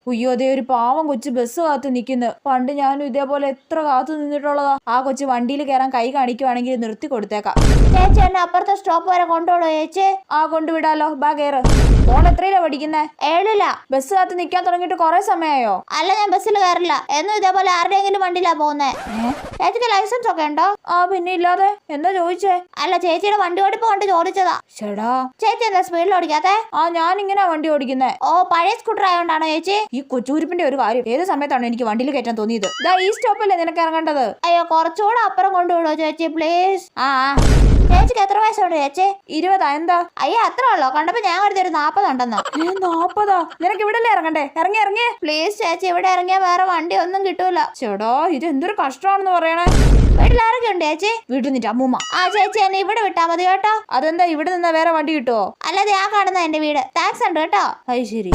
ഉയ്യോ അതേ ഒരു പാവം കൊച്ചു ബസ് കാത്തു നിൽക്കുന്നു. പണ്ട് ഞാനും ഇതേപോലെ എത്ര കാത്തു നിന്നിട്ടുള്ളതാ. ആ കൊച്ചു വണ്ടിയിൽ കയറാൻ കൈ കാണിക്കുവാണെങ്കിൽ നിർത്തി കൊടുത്തേക്കാം. ചേച്ചി എന്നെ അപ്പുറത്തെ സ്റ്റോപ്പ് വരെ കൊണ്ടുപോടോ ചേച്ചി. ആ കൊണ്ടുവിടാലോ, ബാ കയറ്. മോൾ എത്രയിലാ പഠിക്കുന്നേ? 7ല. ബസ് കാത്ത് നിൽക്കാൻ തുടങ്ങിയിട്ട് കുറെ സമയമായോ? അല്ല, ഞാൻ ബസ്സിൽ കയറില്ല. എന്നും ഇതേപോലെ ആരുടെയെങ്കിലും വണ്ടിയിലാ പോകുന്നേ. ചേച്ചിക്ക് ലൈസൻസ് ഒക്കെ ഉണ്ടോ? ആ പിന്നെ ഇല്ലാതെ. എന്താ ചോദിച്ചേ? അല്ല, ചേച്ചിയുടെ വണ്ടി ഓടിപ്പ് കൊണ്ട് ചോദിച്ചതാ. ചേടാ, ചേച്ചി എന്താ സ്പീഡിൽ ഓടിക്കാത്തെ? ആ ഞാനിങ്ങനെ വണ്ടി ഓടിക്കുന്നേ. ഓ, പഴയ സ്കൂട്ടർ ആയോണ്ടാണോ ചേച്ചി? ഈ കൊച്ചൂരിപ്പിന്റെ ഒരു കാര്യം, ഏത് സമയത്താണ് എനിക്ക് വണ്ടിയിൽ കയറ്റാൻ തോന്നിയത്? ഇതാ ഈ സ്റ്റോപ്പല്ലേ നിനക്ക് ഇറങ്ങേണ്ടത്. അയ്യോ, കുറച്ചുകൂടെ അപ്പുറം കൊണ്ടുവിടോ ചേച്ചി പ്ലീസ്. ആ ചേച്ചിക്ക് എത്ര വയസ്സുണ്ട് ചേച്ചി? 20. എന്താ? അയ്യോ, അത്ര ഉള്ളോ? കണ്ടപ്പോ ഞാൻ കരുതി ഒരു 40 ഉണ്ടെന്ന്. 40? നിനക്ക് ഇവിടല്ലേ ഇറങ്ങണ്ടേ? ഇറങ്ങി ഇറങ്ങി പ്ലീസ് ചേച്ചി, ഇവിടെ ഇറങ്ങിയാ വേറെ വണ്ടി ഒന്നും കിട്ടൂല. ചേടാ, ഇത് എന്തൊരു കഷ്ടമാണെന്ന് പറയണേ. വീട്ടിൽ ആരൊക്കെ ഉണ്ട് ചേച്ചി? വീട്ടിൽ നിന്റെ അമ്മൂമ്മ. ആ ചേച്ചി, എന്നെ ഇവിടെ വിട്ടാ മതി കേട്ടോ. അതെന്താ ഇവിടെ നിന്നാ വേറെ വണ്ടി കിട്ടുവോ? അല്ലാതെ ഞാൻ കാണുന്ന എന്റെ വീട്. ടാക്സ് ഉണ്ട് കേട്ടോ. അത് ശരി.